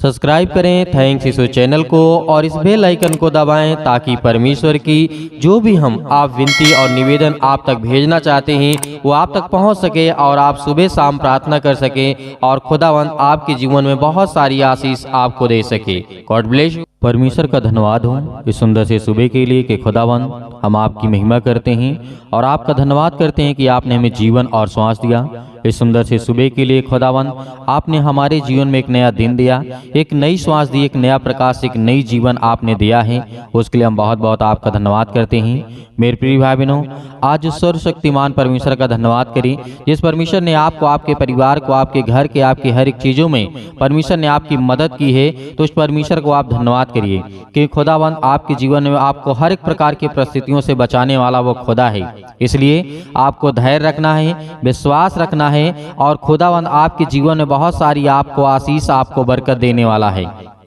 Subscribe करें thanks इस channel को और इस बेल आइकन को दबाएं ताकि परमेश्वर की जो भी हम आप विनती और निवेदन आप तक भेजना चाहते हैं वो आप तक पहुंच सके और आप सुबह शाम प्रार्थना कर सके और खुदावंद आपके जीवन में बहुत सारी आशीष आपको दे सके। God bless. परमेश्वर का धन्यवाद हो इस सुंदर से सुबह के लिए कि खुदावंद हम आपकी महिमा करते हैं और आपका धन्यवाद करते हैं कि आपने हमें जीवन और श्वास दिया। इस सुंदर से सुबह के लिए खुदावंद आपने हमारे जीवन में एक नया दिन दिया, एक नई श्वास दी, एक नया प्रकाश, एक नई जीवन आपने दिया है। उसके लिए हम बहुत बहुत आपका धन्यवाद करते हैं। मेरे प्रिय भाई बहनों, आज सर्वशक्तिमान परमेश्वर का धन्यवाद करें जिस परमेश्वर ने आपको, आपके परिवार को, आपके घर के, आपकी हर एक चीज़ों में परमेश्वर ने आपकी मदद की है। तो उस परमेश्वर को आप धन्यवाद करिए कि खुदावंद आपके जीवन में आपको हर एक प्रकार की परिस्थितियों से बचाने वाला वो खुदा है। इसलिए आपको धैर्य रखना है, विश्वास रखना है और खुदावंद आपके जीवन में बहुत सारी आपको आशीष, आपको बरकत देने वाला है।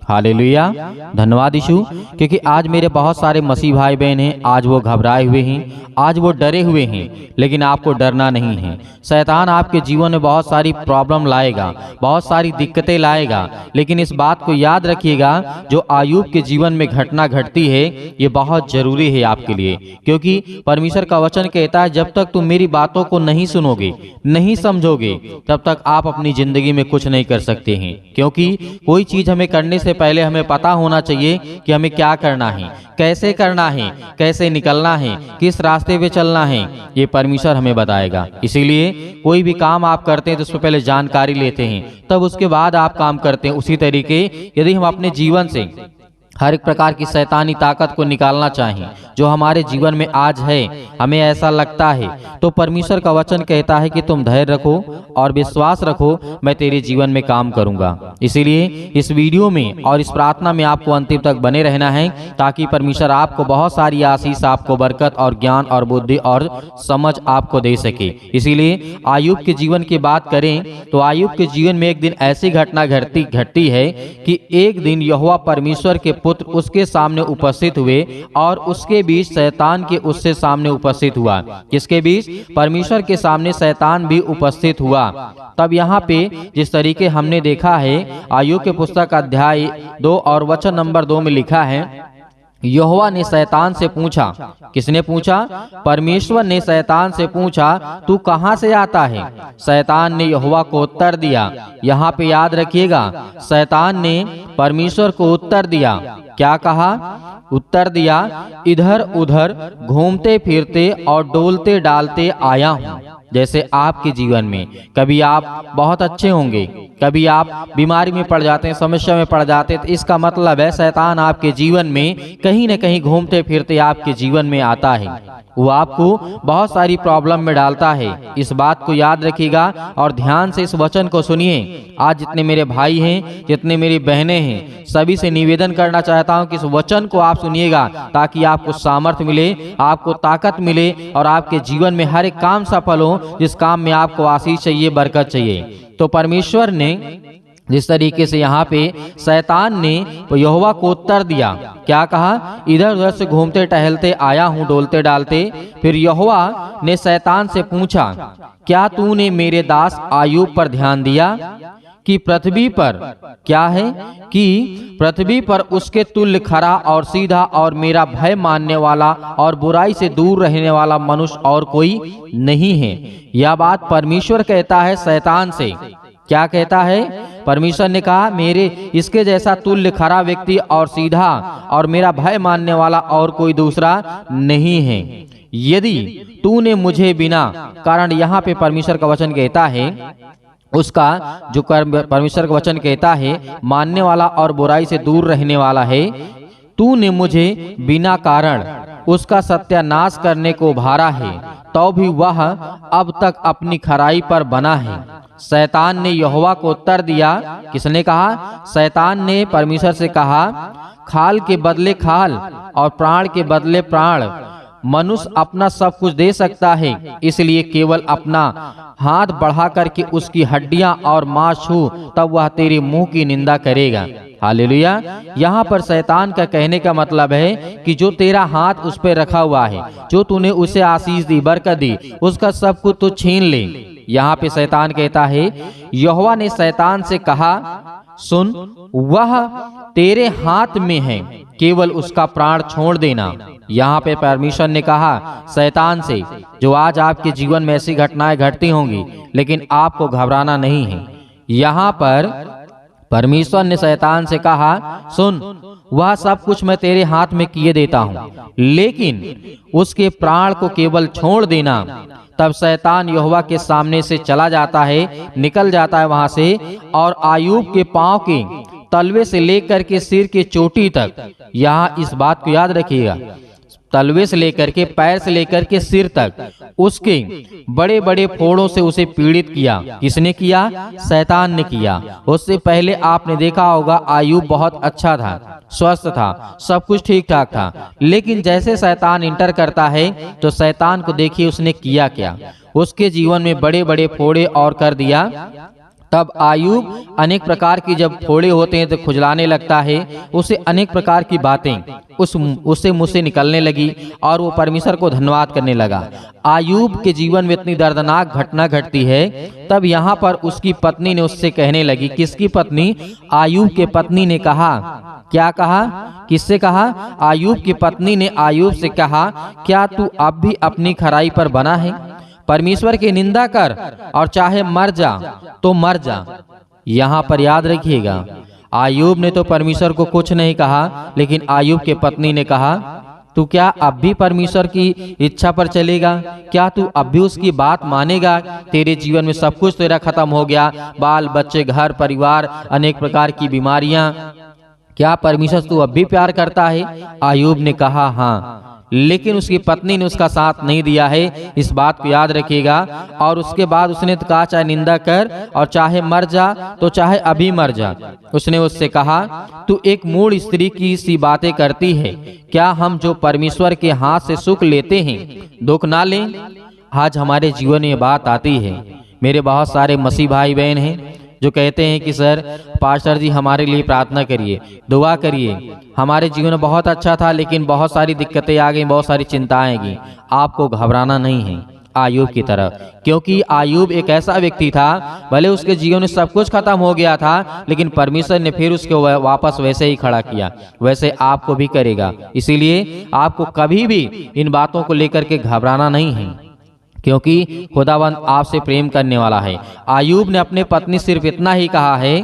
हालेलुया। धन्यवाद यीशु, क्योंकि आज मेरे बहुत सारे मसीह भाई बहन हैं, आज वो घबराए हुए हैं, आज वो डरे हुए हैं, लेकिन आपको डरना नहीं है। शैतान आपके जीवन में बहुत सारी प्रॉब्लम लाएगा, बहुत सारी दिक्कतें लाएगा, लेकिन इस बात को याद रखिएगा जो आयूब के जीवन में घटना घटती है ये बहुत जरूरी है आपके लिए, क्योंकि परमेश्वर का वचन कहता है जब तक तुम मेरी बातों को नहीं सुनोगे, नहीं समझोगे, तब तक आप अपनी जिंदगी में कुछ नहीं कर सकते हैं। क्योंकि कोई चीज हमें करने से पहले हमें पता होना चाहिए कि हमें क्या करना है, कैसे करना है, कैसे निकलना है, किस रास्ते पे चलना है, ये परमेश्वर हमें बताएगा। इसीलिए कोई भी काम आप करते हैं तो उससे पहले जानकारी लेते हैं, तब उसके बाद आप काम करते हैं। उसी तरीके यदि हम अपने जीवन से हर एक प्रकार की शैतानी ताकत को निकालना चाहें जो हमारे जीवन में आज है, हमें ऐसा लगता है, तो परमेश्वर का वचन कहता है कि तुम धैर्य रखो और विश्वास रखो, मैं तेरे जीवन में काम करूंगा। इसीलिए इस वीडियो में और इस प्रार्थना में आपको अंतिम तक बने रहना है ताकि परमेश्वर आपको बहुत सारी आशीष, आपको बरकत और ज्ञान और बुद्धि और समझ आपको दे सके। इसीलिए आयूब के जीवन की बात करें तो आयूब के जीवन में एक दिन ऐसी घटना घटती है कि एक दिन यहोवा परमेश्वर के पुत्र उसके सामने उपस्थित हुए और उसके बीच शैतान के उससे सामने उपस्थित हुआ। किसके बीच? परमेश्वर के सामने शैतान भी उपस्थित हुआ। तब यहाँ पे जिस तरीके हमने देखा है आयूब के पुस्तक अध्याय 2 और वचन नंबर 2 में लिखा है, यहोवा ने शैतान से पूछा। किसने पूछा? परमेश्वर ने शैतान से पूछा, तू कहां से आता है? शैतान ने यहोवा को उत्तर दिया। यहाँ पे याद रखिएगा, शैतान ने परमेश्वर को उत्तर दिया। क्या कहा? उत्तर दिया, इधर उधर घूमते फिरते और डोलते डालते आया हूँ। जैसे आपके जीवन में कभी आप बहुत अच्छे होंगे, कभी आप बीमारी में पड़ जाते हैं, समस्या में पड़ जाते हैं, तो इसका मतलब है शैतान आपके जीवन में कहीं न कहीं घूमते फिरते आपके जीवन में आता है। वो आपको बहुत सारी प्रॉब्लम में डालता है। इस बात को याद रखिएगा और ध्यान से इस वचन को सुनिए। आज जितने मेरे भाई हैं, जितने मेरी बहनें हैं, सभी से निवेदन करना चाहता हूं कि इस वचन को आप सुनिएगा ताकि आपको सामर्थ्य मिले, आपको ताकत मिले और आपके जीवन में हर एक काम सफल हो जिस काम में आपको आशीष चाहिए, बरकत चाहिए। तो परमेश्वर ने जिस तरीके से यहाँ पे शैतान ने यहोवा को उत्तर दिया, क्या कहा? इधर उधर से घूमते टहलते आया हूँ, डोलते डालते। फिर यहोवा ने शैतान से पूछा, क्या तूने मेरे दास आयूब पर ध्यान दिया कि पृथ्वी पर क्या है, कि पृथ्वी पर उसके तुल्य खरा और सीधा और मेरा भय मानने वाला और बुराई से दूर रहने वाला मनुष्य और कोई नहीं है। यह बात परमेश्वर कहता है शैतान से। क्या कहता है? परमेश्वर ने कहा मेरे इसके जैसा तुल्य खरा व्यक्ति और सीधा और मेरा भय मानने वाला और कोई दूसरा नहीं है। यदि तूने मुझे बिना कारण, यहाँ पे परमेश्वर का वचन कहता है उसका जो परमेश्वर का वचन कहता है मानने वाला और बुराई से दूर रहने वाला है, तूने मुझे बिना कारण उसका सत्यानाश करने को भारा है, तो भी वह अब तक अपनी खराई पर बना है। शैतान ने यहोवा को उत्तर दिया। किसने कहा? शैतान ने परमेश्वर से कहा, खाल के बदले खाल और प्राण के बदले प्राण। मनुष्य अपना सब कुछ दे सकता है, इसलिए केवल अपना हाथ बढ़ा करके उसकी हड्डियां और मांस छू, तब वह तेरे मुंह की निंदा करेगा। हालेलुया। यहाँ पर शैतान का कहने का मतलब है कि जो तेरा हाथ उस पर रखा हुआ है, जो तूने उसे आशीष दी, बरकत दी, उसका सब कुछ तो छीन ले। यहाँ पे शैतान कहता है, यहोवा ने शैतान से कहा, सुन, वह तेरे हाथ में है, केवल उसका प्राण छोड़ देना। यहाँ पे परमेश्वर ने कहा शैतान से, जो आज आपके जीवन में ऐसी घटनाएं घटती होंगी, लेकिन आपको घबराना नहीं है। यहाँ पर परमेश्वर ने शैतान से कहा, सुन, वह सब कुछ मैं तेरे हाथ में किए देता हूँ, लेकिन उसके प्राण को केवल छोड़ देना। तब शैतान यहोवा के सामने से चला जाता है, निकल जाता है वहां से, और आयूब के पांव के तलवे से लेकर के सिर के चोटी तक, यहाँ इस बात को याद रखिएगा, तलवे से लेकर के पैर से लेकर के सिर तक उसके बड़े बड़े फोड़ों से उसे पीड़ित किया। किसने किया? शैतान ने किया। उससे पहले आपने देखा होगा आयूब बहुत अच्छा था, स्वस्थ था, सब कुछ ठीक ठाक था, लेकिन जैसे शैतान इंटर करता है तो शैतान को देखिए उसने किया क्या, उसके जीवन में बड़े बड़े फोड़े और कर दिया। तब आयूब अनेक प्रकार की जब फोड़े होते हैं तो खुजलाने लगता है, उसे अनेक प्रकार की बातें उससे मुंह से निकलने लगी और वो परमेश्वर को धन्यवाद करने लगा। आयूब के जीवन में इतनी दर्दनाक घटना घटती है, तब यहाँ पर उसकी पत्नी ने उससे कहने लगी, किसकी पत्नी? आयूब के पत्नी ने कहा, क्या कहा? किससे कहा? आयूब की पत्नी ने आयूब से कहा, क्या तू अब भी अपनी खराई पर बना है? परमेश्वर की निंदा कर और चाहे मर जा तो मर जा। यहाँ पर याद रखिएगा, आयूब ने तो परमेश्वर को कुछ नहीं कहा, लेकिन आयूब के पत्नी ने कहा, तू क्या अब भी परमेश्वर की इच्छा पर चलेगा? क्या तू अब भी उसकी बात मानेगा? तेरे जीवन में सब कुछ तेरा खत्म हो गया, बाल बच्चे, घर परिवार, अनेक प्रकार की बीमारियां, क्या परमेश्वर तू अब भी प्यार करता है? आयूब ने कहा हाँ, लेकिन उसकी पत्नी ने उसका साथ नहीं दिया है, इस बात को याद रखिएगा। और उसके बाद उसने तो कहा, चाहे निंदा कर और चाहे मर जा तो चाहे अभी मर जा। उसने उससे कहा, तू एक मूढ़ स्त्री की सी बातें करती है, क्या हम जो परमेश्वर के हाथ से सुख लेते हैं दुख ना लें? आज हमारे जीवन में बात आती है, मेरे बहुत सारे मसीह भाई बहन हैं जो कहते हैं कि सर पास्टर जी हमारे लिए प्रार्थना करिए, दुआ करिए, हमारे जीवन में बहुत अच्छा था लेकिन बहुत सारी दिक्कतें आ गई, बहुत सारी चिंताएं आएगी। आपको घबराना नहीं है आयूब की तरह, क्योंकि आयूब एक ऐसा व्यक्ति था, भले उसके जीवन में सब कुछ खत्म हो गया था, लेकिन परमेश्वर ने फिर उसको वापस वैसे ही खड़ा किया, वैसे आपको भी करेगा। इसीलिए आपको कभी भी इन बातों को लेकर के घबराना नहीं है, क्योंकि खुदावंद आपसे प्रेम करने वाला है। आयूब ने अपने पत्नी सिर्फ इतना ही कहा है,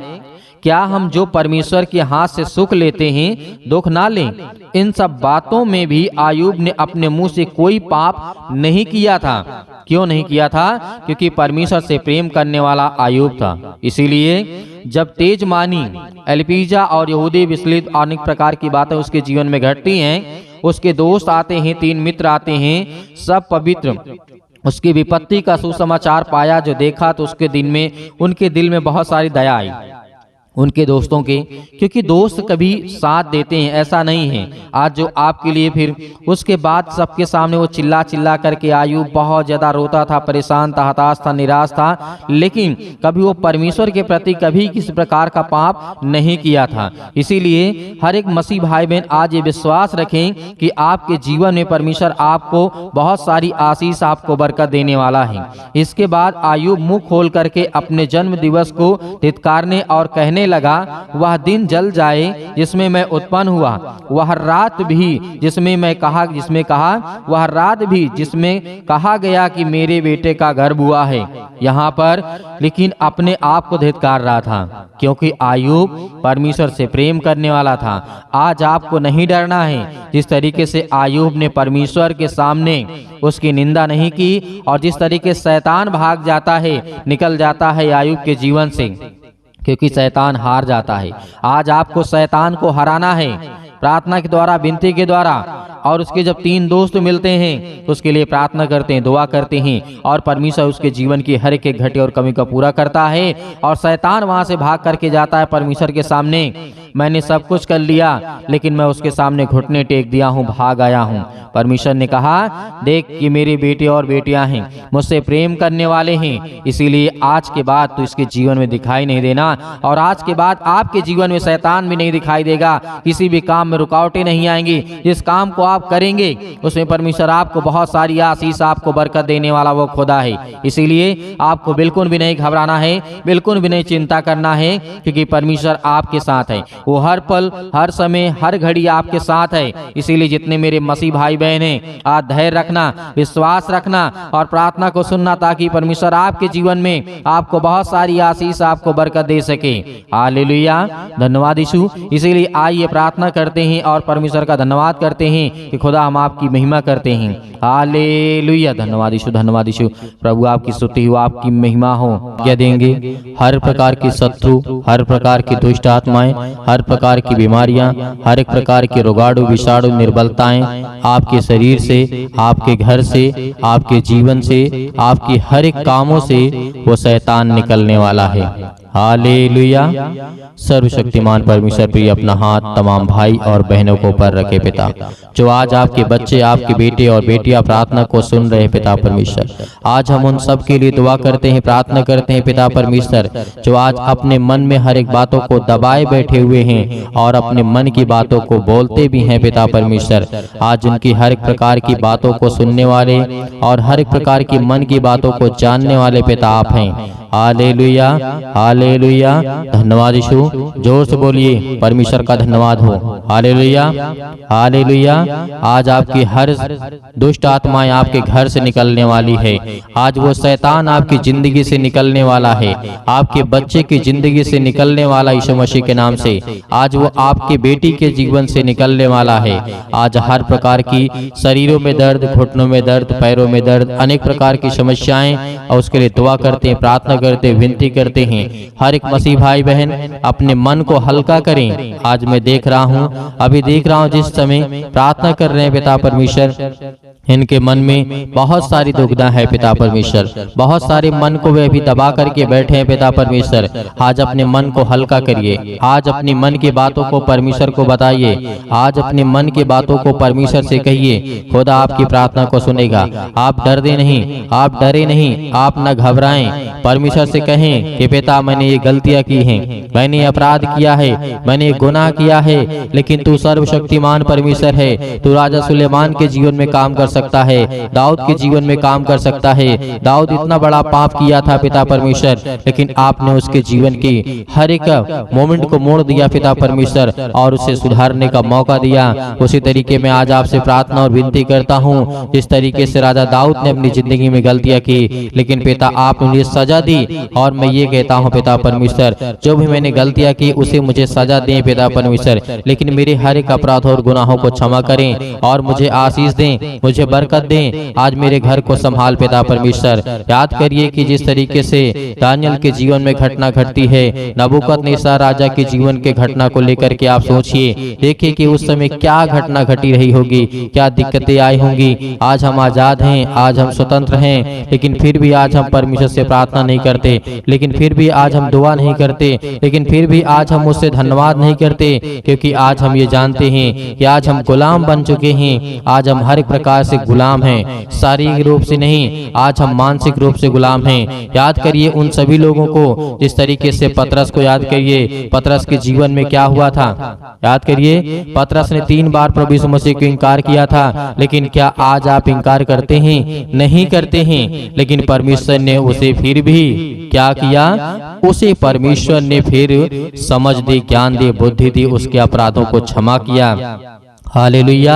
क्या हम जो परमेश्वर के हाथ से सुख लेते हैं दुख ना लें? इन सब बातों में भी आयूब ने अपने मुंह से कोई पाप नहीं किया था। क्यों नहीं किया था? क्योंकि परमेश्वर से प्रेम करने वाला आयूब था। इसीलिए जब तेज मानी एल्पीजा और यहूदी विचलित अनेक प्रकार की बातें उसके जीवन में घटती हैं, उसके दोस्त आते हैं, 3 मित्र आते हैं, सब पवित्र उसकी विपत्ति का सुसमाचार पाया, जो देखा तो उनके दिल में बहुत सारी दया आई उनके दोस्तों के, क्योंकि दोस्त कभी साथ देते हैं, ऐसा नहीं है आज जो आपके लिए। फिर उसके बाद सबके सामने वो चिल्ला चिल्ला करके आयूब बहुत ज्यादा रोता था, परेशान था, हताश था, निराश था, लेकिन कभी वो परमेश्वर के प्रति कभी किसी प्रकार का पाप नहीं किया था। इसीलिए हर एक मसीह भाई बहन आज ये विश्वास रखें कि आपके जीवन में परमेश्वर आपको बहुत सारी आशीष, आपको बरकत देने वाला है। इसके बाद आयूब मुंह खोल करके अपने जन्म दिवस को धिक्कारने और कहने लगा, वह दिन जल जाए जिसमें मैं उत्पन्न हुआ, वह रात भी जिसमें कहा वह रात भी जिसमें कहा गया कि मेरे बेटे का गर्भ हुआ है। यहाँ पर लेकिन अपने आप को धिक्कार रहा था, क्योंकि आयूब परमेश्वर से प्रेम करने वाला था। आज आपको नहीं डरना है। जिस तरीके से आयूब ने परमेश्वर के सामने उसकी निंदा नहीं की, और जिस तरीके से शैतान भाग जाता है, निकल जाता है आयूब के जीवन से, क्योंकि शैतान हार जाता है। आज आपको शैतान को हराना है प्रार्थना के द्वारा, विनती के द्वारा। और उसके जब 3 दोस्त मिलते हैं तो उसके लिए प्रार्थना करते हैं, दुआ करते हैं, और परमेश्वर उसके जीवन की हर एक घटी और कमी को पूरा करता है, और शैतान वहां से भाग करके जाता है परमेश्वर के सामने। मैंने सब कुछ कर लिया, लेकिन मैं उसके सामने घुटने टेक दिया हूँ, भाग आया हूँ। परमेश्वर ने कहा, देख कि मेरे बेटे और बेटियां हैं, मुझसे प्रेम करने वाले हैं, इसीलिए आज के बाद तो इसके जीवन में दिखाई नहीं देना, और आज के बाद आपके जीवन में शैतान भी नहीं दिखाई देगा। किसी भी काम में रुकावटें नहीं आएंगी। जिस काम को आप करेंगे उसमें परमेश्वर आपको बहुत सारी आशीष, आपको बरकत देने वाला वो खुदा है। इसीलिए आपको बिल्कुल भी नहीं घबराना है, बिल्कुल भी नहीं चिंता करना है, क्योंकि परमेश्वर आपके साथ है। वो हर पल, हर समय, हर घड़ी आपके साथ है। इसीलिए जितने मेरे मसीह भाई बहन हैं, आज धैर्य रखना, विश्वास रखना और प्रार्थना को सुनना, ताकि परमेश्वर आपके जीवन में आपको बहुत सारी आशीष, आपको बरकत दे सके। हालेलुया, धन्यवाद यीशु। इसीलिए आइए प्रार्थना करते हैं और परमेश्वर का धन्यवाद करते हैं कि खुदा हम आपकी महिमा करते हैं। हालेलुया, धन्यवाद यीशु, धन्यवाद यीशु। प्रभु आपकी स्तुति हो, आपकी महिमा हो। क्या देंगे हर प्रकार की शत्रु, हर प्रकार की दुष्ट आत्माएं, हर प्रकार की बीमारियां, हर एक प्रकार के रोगाणु, विषाणु, निर्बलताएं आपके शरीर से, आपके घर से, आपके जीवन से, आपकी हर एक कामों से वो शैतान निकलने वाला है। हालेलुया। सर्वशक्तिमान परमेश्वर प्रिय अपना हाथ तमाम भाई और बहनों को ऊपर रखे पिता, जो आज आपके बच्चे, आपके बेटे और बेटियां प्रार्थना को सुन रहे पिता परमेश्वर, आज हम उन सब के लिए दुआ करते हैं, प्रार्थना करते हैं पिता परमेश्वर, जो आज अपने मन में हर एक बातों को दबाए बैठे हुए हैं और अपने मन की बातों को बोलते भी हैं पिता परमेश्वर। आज उनकी हर एक प्रकार की बातों को सुनने वाले और हर एक प्रकार की मन की बातों को जानने वाले पिता आप हैं। हालेलुया, हालेलुया, धन्यवाद यीशु। जोर से बोलिए, परमेश्वर का धन्यवाद हो। Hallelujah, hallelujah. आज आपकी हर दुष्ट आत्माएं आपके घर से निकलने वाली है। आज वो शैतान आपकी जिंदगी से निकलने वाला है, आपके बच्चे की जिंदगी से निकलने वाला यीशु मसीह के नाम से। आज वो आपके बेटी के जीवन से निकलने वाला है। आज हर प्रकार की शरीरों में दर्द, घुटनों में दर्द, पैरों में दर्द, अनेक प्रकार की समस्याएं, और उसके लिए दुआ करते हैं, प्रार्थना करते, विनती करते हैं। हर एक मसीह भाई बहन अपने मन को हल्का करें। आज मैं देख रहा हूँ, अभी देख रहा हूँ, जिस समय प्रार्थना कर रहे हैं पिता परमेश्वर, इनके मन में बहुत सारी दुविधा है पिता परमेश्वर, बहुत सारे मन को वे अभी दबा करके बैठे हैं पिता परमेश्वर। आज अपने मन को हल्का करिए, आज अपनी मन की बातों को परमेश्वर को बताइए, आज अपने मन की बातों को परमेश्वर से कहिए, खुदा आपकी प्रार्थना को सुनेगा। आप डरते नहीं, आप डरे नहीं, आप न घबराएं। परमेश्वर से कहें कि पिता मैंने ये गलतियां की हैं, मैंने अपराध किया है, मैंने गुनाह किया है, लेकिन तू सर्वशक्तिमान परमेश्वर है। तू राजा सुलेमान के जीवन में काम कर सकता है, दाऊद के जीवन में काम कर सकता है। दाऊद इतना बड़ा पाप किया था पिता परमेश्वर, लेकिन आपने उसके जीवन की हर एक मोमेंट को मोड़ दिया पिता परमेश्वर, और उसे सुधारने का मौका दिया। उसी तरीके में आज आपसे प्रार्थना और विनती करता हूँ, जिस तरीके से राजा दाऊद ने अपनी जिंदगी में गलतियां की, लेकिन पिता आपने मुझे सजा दी, और मैं ये कहता हूँ पिता परमेश्वर, जो भी मैंने गलतियां की उसे मुझे सजा दें पिता परमेश्वर, लेकिन मेरे हर एक अपराध और गुनाहों को क्षमा करें और मुझे आशीष दें, मुझे बरकत दें। आज मेरे घर को संभाल पिता परमेश्वर। याद करिए कि जिस तरीके से दानियल के जीवन में घटना घटती है, नबूकदनेस्सर राजा के जीवन के घटना को लेकर के आप सोचिए, देखिए कि उस समय क्या घटना घटी रही होगी, क्या दिक्कतें आई होंगी। आज हम आजाद हैं, आज हम स्वतंत्र हैं, लेकिन फिर भी आज हम परमेश्वर से प्रार्थना नहीं करते, लेकिन फिर भी आज हम दुआ नहीं करते, लेकिन फिर भी आज हम उससे धन्यवाद नहीं करते, क्योंकि आज हम ये जानते हैं कि आज हम गुलाम बन चुके हैं। आज हम हर एक प्रकार से गुलाम हैं, शारीरिक रूप से नहीं, आज हम मानसिक रूप से गुलाम हैं। याद करिए उन सभी लोगों को, जिस तरीके से पतरस को याद करिए, पतरस के जीवन में क्या हुआ था। याद करिए, पतरस ने 3 बार प्रभु यीशु मसीह को इनकार किया था, लेकिन क्या आज आप इनकार करते हैं? नहीं करते हैं। लेकिन परमेश्वर ने उसे फिर भी क्या किया? उसे परमेश्वर ने फिर समझ दी, ज्ञान दी, बुद्धि दी, उसके अपराधों को क्षमा किया। हालेलुया।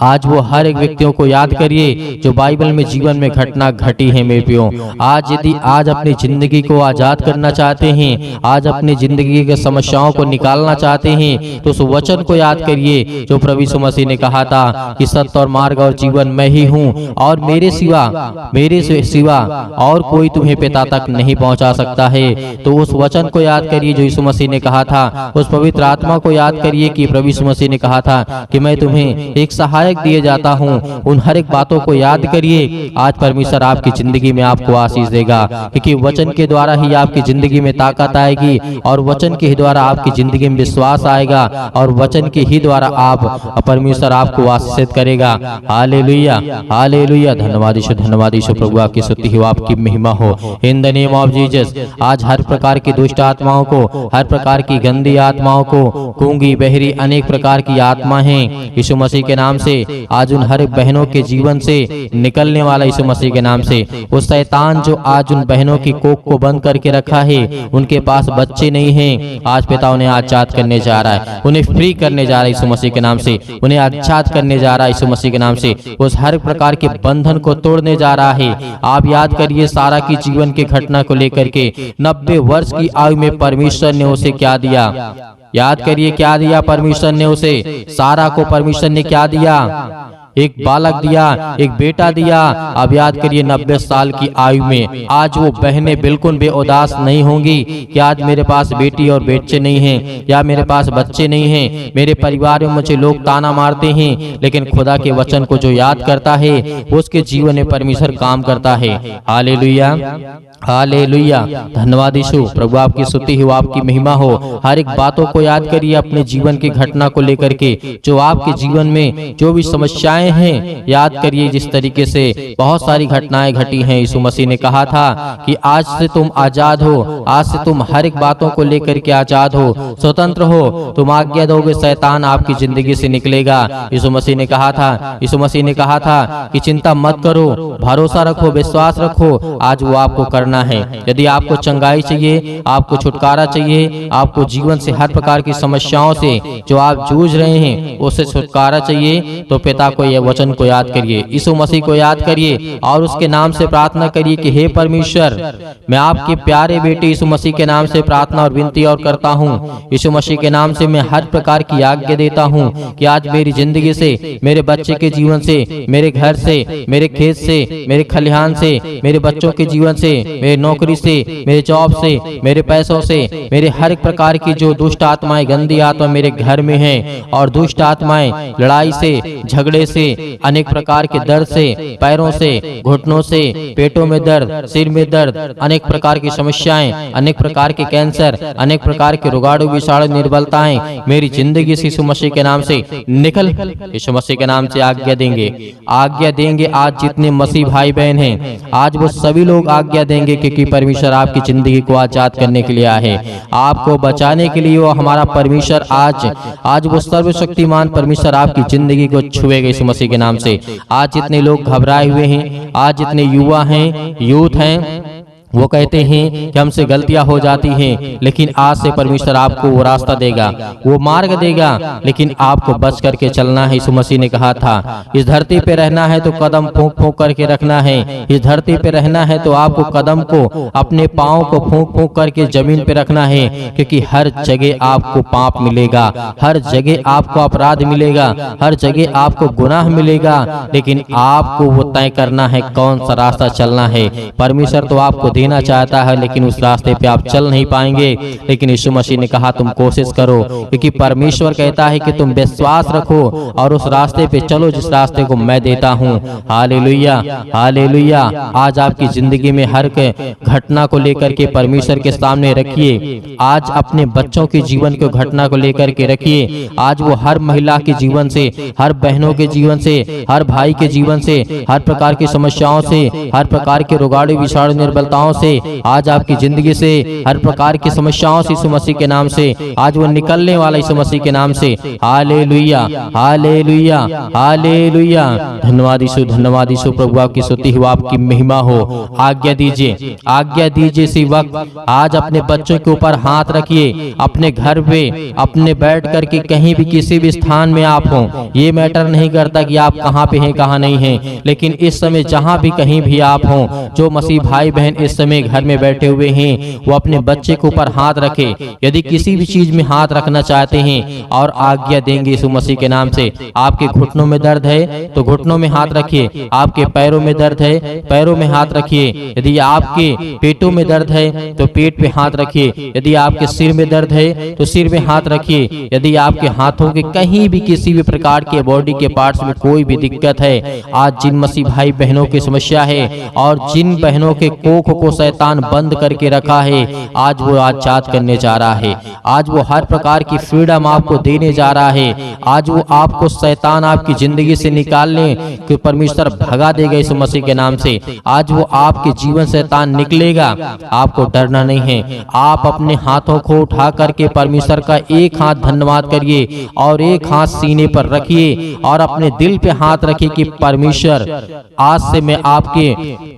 आज वो हर एक व्यक्तियों को याद करिए जो बाइबल में जीवन में घटना घटी है मेरे प्रियो। आज यदि आज अपनी जिंदगी को आजाद करना चाहते हैं, आज अपनी जिंदगी के समस्याओं को निकालना चाहते हैं, तो उस वचन को याद करिए जो प्रभु यीशु मसीह ने कहा था कि सत्य और मार्ग और जीवन मैं ही हूँ, और मेरे सिवा और कोई तुम्हें पिता तक नहीं पहुँचा सकता है। तो उस वचन को याद करिए जो यीशु मसीह ने कहा था, उस पवित्र आत्मा को याद करिए कि प्रभु यीशु मसीह ने कहा था कि मैं मैं तुम्हें एक सहायक दिए जाता हूँ। उन हर एक बातों को याद करिए। आज परमेश्वर आपकी जिंदगी में आपको आशीष देगा, क्योंकि वचन के द्वारा ही आपकी जिंदगी में ताकत आएगी और वचन के ही द्वारा आपकी जिंदगी में विश्वास आएगा और वचन के ही द्वारा आप परमेश्वर आपको आशीषित करेगा। Hallelujah, hallelujah. धन्यवाद यीशु, प्रभु आपकी स्तुति हो, आपकी महिमा हो। In the name of Jesus आज हर प्रकार की दुष्ट आत्माओं को, हर प्रकार की गंदी आत्माओं को, गूंगी बहरी अनेक प्रकार की आत्मा हैं, यीशु मसीह के नाम से आज उन हर बहनों के जीवन से निकलने वाला यीशु मसीह के नाम से। वो शैतान जो आज उन बहनों की कोख को बंद करके रखा है, उनके पास बच्चे नहीं हैं, आज पिता उन्हें आजाद करने जा रहा है, उन्हें फ्री करने जा रहा है यीशु मसीह के नाम से, उन्हें आजाद करने जा रहा है यीशु मसीह के नाम से। उस हर प्रकार के बंधन को तोड़ने जा रहा है। आप याद करिए सारा की जीवन के घटना को लेकर के 90 वर्ष की आयु में परमेश्वर ने उसे क्या दिया? याद करिए क्या दिया परमेश्वर ने उसे? सारा को परमेश्वर ने क्या दिया? एक बालक दिया, एक बेटा दिया। अब याद करिए 90 साल की आयु में आज वो बहनें बिल्कुल बेउदास नहीं होंगी कि आज मेरे पास बेटी और बच्चे नहीं हैं, या मेरे पास बच्चे नहीं हैं, मेरे परिवार में मुझे लोग ताना मारते हैं, लेकिन खुदा के वचन को जो याद करता है उसके जीवन में परमेश्वर काम करता है। Hallelujah, hallelujah. धन्यवाद यीशु, प्रभु आपकी स्तुति हो, आपकी महिमा हो। हर एक बातों को याद करिए अपने जीवन की घटना को लेकर के, जो आपके जीवन में जो भी समस्याएं हैं, याद करिए जिस तरीके से बहुत सारी घटनाएं घटी हैं। यीशु मसीह ने कहा था कि आज से तुम आजाद हो, आज से तुम हर एक बातों को लेकर के आजाद हो, स्वतंत्र हो। तुम आज्ञा दोगे, शैतान आपकी जिंदगी से निकलेगा। यीशु मसीह ने कहा था, यीशु मसीह ने कहा था कि चिंता मत करो, भरोसा रखो, विश्वास रखो। आज वो आपको करना है। यदि आपको चंगाई चाहिए, आपको छुटकारा चाहिए, आपको जीवन से हर प्रकार की समस्याओं से जो आप जूझ रहे हैं उससे छुटकारा चाहिए, तो पिता को यह वचन को याद करिए, यीशु मसीह को याद करिए और उसके नाम से प्रार्थना करिए कि हे परमेश्वर, मैं आपके प्यारे बेटे यीशु मसीह के नाम से प्रार्थना और विनती और करता हूँ। यीशु मसीह के नाम से मैं हर प्रकार की आज्ञा देता हूँ कि आज मेरी जिंदगी से, मेरे बच्चे के जीवन से, मेरे घर से, मेरे खेत से, मेरे खलिहान से, मेरे बच्चों के जीवन से, मेरे नौकरी से, मेरे जॉब से, मेरे पैसों से, मेरे हर एक प्रकार की जो दुष्ट आत्माएं, गंदी आत्मा मेरे घर में है, और दुष्ट आत्माएं लड़ाई से, झगड़े से, अनेक प्रकार के दर्द से, पैरों से, घुटनों से, पेटों में दर्द, सिर में दर्द, अनेक प्रकार की समस्याएं, अनेक प्रकार के कैंसर, अनेक प्रकार के रोगाणु विषाणु निर्बलताएं मेरी जिंदगी से यीशु मसीह के नाम से निकल। यीशु मसीह के नाम से आज्ञा देंगे, आज्ञा देंगे। आज जितने मसीह भाई बहन हैं, आज वो सभी लोग आज्ञा देंगे, क्योंकि परमेश्वर आपकी जिंदगी को आजाद करने के लिए आया है, आपको बचाने के लिए। वो हमारा परमेश्वर आज वो सर्वशक्तिमान परमेश्वर आपकी जिंदगी को छुएगा यीशु मसीह के नाम से। आज जितने लोग घबराए हुए हैं, आज जितने युवा हैं, यूथ हैं, वो कहते हैं कि हमसे गलतियां हो जाती हैं, लेकिन आज से परमेश्वर आपको वो रास्ता देगा, वो मार्ग देगा, लेकिन आपको बच करके चलना है। यीशु मसीह ने कहा था इस धरती पे रहना है तो कदम फूंक फूंक करके रखना है। इस धरती पे रहना है तो आपको कदम को, अपने पाँव को फूंक फूंक करके जमीन पे रखना है, क्योंकि हर जगह आपको पाप मिलेगा, हर जगह आपको अपराध मिलेगा, हर जगह आपको गुनाह मिलेगा, लेकिन आपको वो तय करना है कौन सा रास्ता चलना है। परमेश्वर तो आपको देना चाहता है, लेकिन उस रास्ते पे आप चल नहीं पाएंगे, लेकिन यीशु मसीह ने कहा तुम कोशिश करो, क्योंकि परमेश्वर कहता है कि तुम विश्वास रखो और उस रास्ते पे चलो जिस रास्ते को मैं देता हूँ। Hallelujah, hallelujah. आज आपकी जिंदगी में हर घटना को लेकर के परमेश्वर के सामने रखिए। आज अपने बच्चों के जीवन को घटना को लेकर के रखिए। आज वो हर महिला के जीवन से, हर बहनों के जीवन से, हर भाई के जीवन से, हर प्रकार की समस्याओं से, हर प्रकार के रोगाणु विषाणु निर्बलताओं से, आज आपकी जिंदगी से हर प्रकार की समस्याओं से यीशु मसीह के नाम से आज वो निकलने वाला यीशु मसीह के नाम से। Hallelujah, hallelujah, hallelujah. धन्यवाद यीशु, धन्यवाद यीशु, प्रभु आपकी स्तुति हो, आपकी महिमा हो। आज्ञा दीजिए, आज्ञा दीजिए इसी वक्त। आज अपने बच्चों के ऊपर हाथ रखिए, अपने घर पे, अपने बैठ करके कहीं भी किसी भी स्थान में आप हो, ये मैटर नहीं करता कि आप कहाँ पे हैं कहाँ नहीं हैं, लेकिन इस समय जहाँ भी कहीं भी आप हो, जो मसीह भाई बहन इस समय घर में बैठे हुए हैं, वो अपने बच्चे के ऊपर हाथ रखे। यदि किसी भी चीज में हाथ रखना चाहते हैं और आज्ञा देंगे यीशु मसीह के नाम से। आपके घुटनों में दर्द है तो घुटनों घुटनों में हाथ रखिए। आपके पैरों में दर्द है, पैरों में हाथ रखिए। यदि आपके पेटों में दर्द है तो पेट पे हाथ रखिए। यदि आपके सिर में दर्द है तो सिर में हाथ रखिए। यदि आपके हाथों के कहीं भी किसी भी प्रकार के बॉडी के पार्ट्स में कोई भी दिक्कत है, आज जिन मसीह भाई बहनों की समस्या है और जिन बहनों के कोख को शैतान बंद करके रखा है, आज वो आजाद करने जा रहा है। आज वो हर प्रकार की फ्रीडम आपको देने जा रहा है। आज वो आपको शैतान आपकी जिंदगी से निकालने के परमेश्वर भगा देगा इस मसीह के नाम से। आज वो आपके जीवन शैतान निकलेगा, आपको डरना नहीं है। आप अपने हाथों को उठा करके परमेश्वर का एक हाथ धन्यवाद करिए और एक हाथ सीने पर रखिए और अपने दिल पे हाथ रखिए कि परमेश्वर, आज से मैं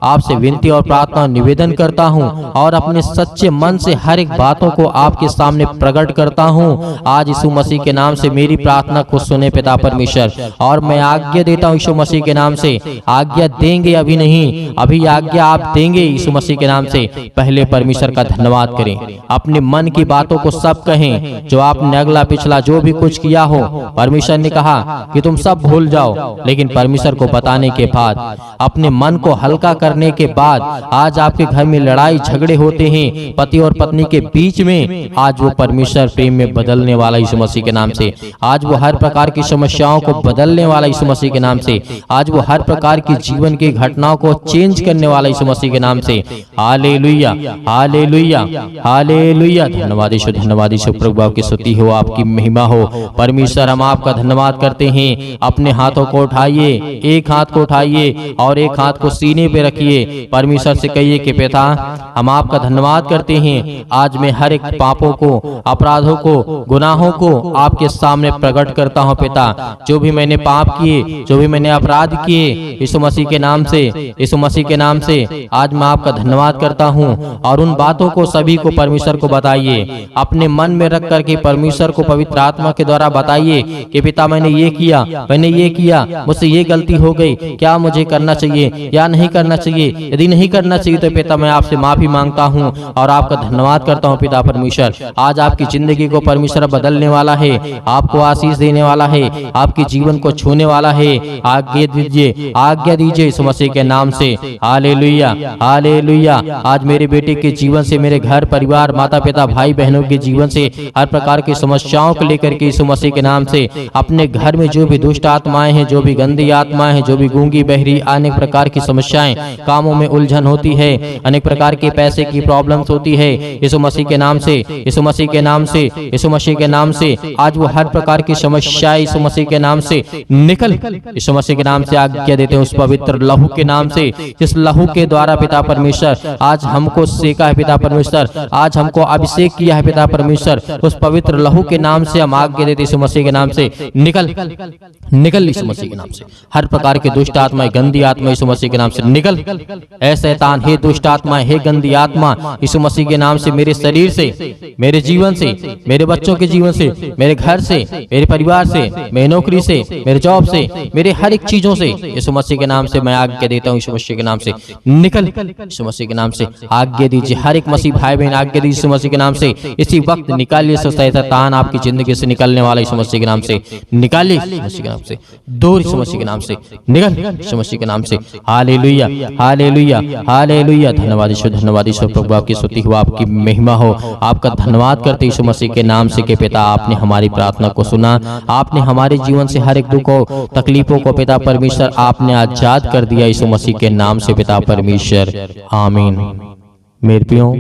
आपसे विनती और प्रार्थना निवेदन करता हूं और अपने सच्चे मन से हर एक बातों को आपके सामने प्रकट करता हूं। आज यीशु मसीह के नाम से मेरी प्रार्थना को सुने पिता परमेश्वर, और मैं आज्ञा देता हूं यीशु मसीह के नाम से। आज्ञा देंगे अभी नहीं, अभी आज्ञा आप देंगे यीशु मसीह के नाम से। पहले परमेश्वर का धन्यवाद करें, अपने मन की बातों को सब कहें। जो आपने अगला पिछला जो भी कुछ किया हो, परमेश्वर ने कहा कि तुम सब भूल जाओ, लेकिन परमेश्वर को बताने के बाद, अपने मन को हल्का करने के बाद, आज आपके घर में लड़ाई झगड़े होते हैं पति और पत्नी के बीच में, आज वो परमेश्वर प्रेम में बदलने वाला यीशु मसीह के नाम से। आज वो हर प्रकार की समस्याओं को बदलने वाला यीशु मसीह के नाम से। आज वो हर प्रकार की जीवन की घटनाओं को चेंज करने वाला यीशु मसीह के नाम से। Hallelujah, hallelujah, hallelujah. धन्यवाद यीशु, धन्यवाद यीशु। प्रभु आपकी स्तुति हो, आपकी महिमा हो। परमेश्वर, हम आपका धन्यवाद करते हैं। अपने हाथों को उठाइए, एक हाथ को उठाइए और एक हाथ को सीने पे रखिए। परमेश्वर से कहिए कि पिता, हम आपका धन्यवाद करते हैं। आज मैं हर एक पापों को, अपराधों को, गुनाहों को आपके सामने प्रकट करता हूं पिता। जो भी मैंने पाप किए, जो भी मैंने अपराध किए, यीशु मसीह के नाम से, यीशु मसीह के नाम से आज मैं आपका धन्यवाद करता हूं। और उन बातों को सभी को परमेश्वर को बताइए, अपने मन में रख करके परमेश्वर को पवित्र आत्मा के द्वारा बताइए कि पिता, मैंने ये किया, मैंने ये किया, मुझसे ये गलती हो गई, क्या मुझे करना चाहिए या नहीं करना चाहिए। यदि नहीं करना चाहिए तो पिता, मैं आपसे माफी मांगता हूँ और आपका धन्यवाद करता हूँ पिता परमेश्वर। आज आपकी जिंदगी को परमेश्वर बदलने वाला है, आपको आशीष देने वाला है, आपके जीवन को छूने वाला है। आज्ञा दीजिए, आज्ञा दीजिए यीशु मसीह के नाम से। Hallelujah, hallelujah. आज मेरे बेटे के जीवन से, मेरे घर परिवार, माता पिता, भाई बहनों के जीवन से हर प्रकार की समस्याओं को लेकर के यीशु मसीह के नाम से, अपने घर में जो भी दुष्ट आत्माएं हैं, जो भी गंदी आत्माएं हैं, जो भी गूंगी बहरी, अनेक प्रकार की समस्याएं, कामों में उलझन होती है, अनेक प्रकार के पैसे की प्रॉब्लम्स होती है, यीशु मसीह के नाम से, यीशु मसीह के नाम से, यीशु मसीह के नाम से आज वो हर प्रकार की समस्याएं यीशु मसीह के नाम से निकल, यीशु मसीह के नाम से आज्ञा देते हैं उस पवित्र लहू के नाम से, जिस लहू के द्वारा पिता परमेश्वर आज हमको सेका है पिता परमेश्वर, आज हमको अभिषेक किया है पिता परमेश्वर। उस पवित्र लहू के नाम से हम आज्ञा देते यीशु मसीह के नाम से, निकल, निकल यीशु मसीह के नाम से। हर प्रकार के दुष्ट आत्माएं, गंदी आत्मा यीशु मसीह के नाम से निकल। ऐ शैतान, हे दुष्ट आत्मा, हे गंदी आत्मा, यीशु मसीह के नाम से मेरे शरीर से, मेरे जीवन से, मेरे बच्चों के जीवन से, मेरे घर से, मेरे परिवार से, मेरी नौकरी से, मेरे जॉब से, मेरे हर एक चीजों से यीशु मसीह के नाम से मैं आज्ञा देता हूँ यीशु मसीह के नाम से निकल। यीशु मसीह के नाम से आज्ञा दीजिए, हर एक मसीह भाई बहन आज्ञा दीजिए यीशु मसीह के नाम से। इसी वक्त निकालिए शैतान आपकी जिंदगी से निकलने वाला यीशु मसीह के नाम से निकालिए, यीशु मसीह के नाम से दूर, यीशु मसीह के नाम से निकल, यीशु मसीह के नाम से। Hallelujah, hallelujah, hallelujah. धन्यवाद यीशु, धन्यवाद यीशु। प्रभु आपकी स्तुति हो, आपकी महिमा हो। आपका धन्यवाद करते यीशु मसीह के नाम से कि पिता, आपने हमारी प्रार्थना को सुना, आपने हमारे जीवन से हर एक दुखों, तकलीफों को पिता परमेश्वर आपने आजाद कर दिया यीशु मसीह के नाम से पिता परमेश्वर। आमीन। मेरे प्रियो,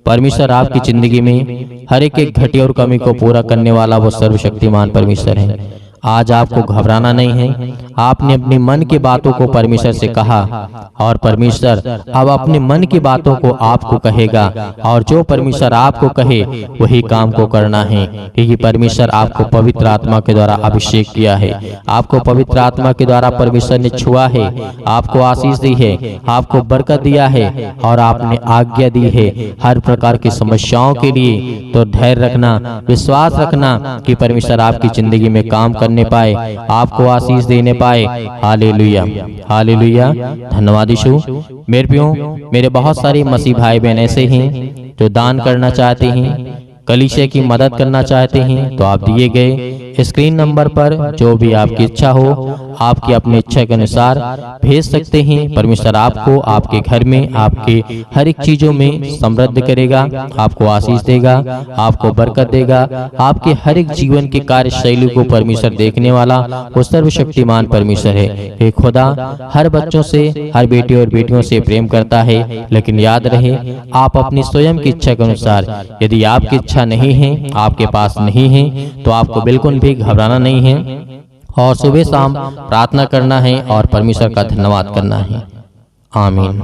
परमेश्वर आपकी जिंदगी में हर एक घटी और कमी को पूरा करने वाला वो सर्वशक्तिमान परमेश्वर है। आज आपको घबराना नहीं है। आपने अपने मन की बातों को परमेश्वर से कहा और परमेश्वर अब अपने मन की बातों को आपको कहेगा, और जो परमेश्वर आपको कहे वही काम को करना है, क्योंकि परमेश्वर आपको पवित्र आत्मा के द्वारा अभिषेक किया है, आपको पवित्र आत्मा के द्वारा परमेश्वर ने छुआ है, आपको आशीष दी है, आपको बरकत दिया है और आपने आज्ञा दी है हर प्रकार की समस्याओं के लिए। तो धैर्य रखना, विश्वास रखना कि परमेश्वर आपकी जिंदगी में काम करने पाए, आपको आशीष देने पाए। Hallelujah, hallelujah. धन्यवाद यीशु। मेरे प्रियो, मेरे बहुत सारे मसीह भाई बहन ऐसे हैं जो दान करना चाहते हैं, कलीसिया की मदद करना चाहते हैं, तो आप दिए गए स्क्रीन नंबर पर जो भी आपकी इच्छा हो आपकी अपनी इच्छा के अनुसार भेज सकते हैं। परमेश्वर आपको आपके घर में आपके हर एक चीजों में समृद्ध करेगा, आपको आशीष देगा, आपको बरकत देगा। आपके हर एक जीवन के कार्यशैली को परमेश्वर देखने वाला वो सर्वशक्तिमान परमेश्वर है। हे खुदा हर बच्चों से, हर बेटे और बेटियों से प्रेम करता है, लेकिन याद रहे आप अपनी स्वयं की इच्छा के अनुसार, यदि आपकी इच्छा नहीं है, आपके पास नहीं है, तो आपको बिल्कुल भी घबराना नहीं है और सुबह शाम प्रार्थना करना है और परमेश्वर का धन्यवाद करना है। आमीन।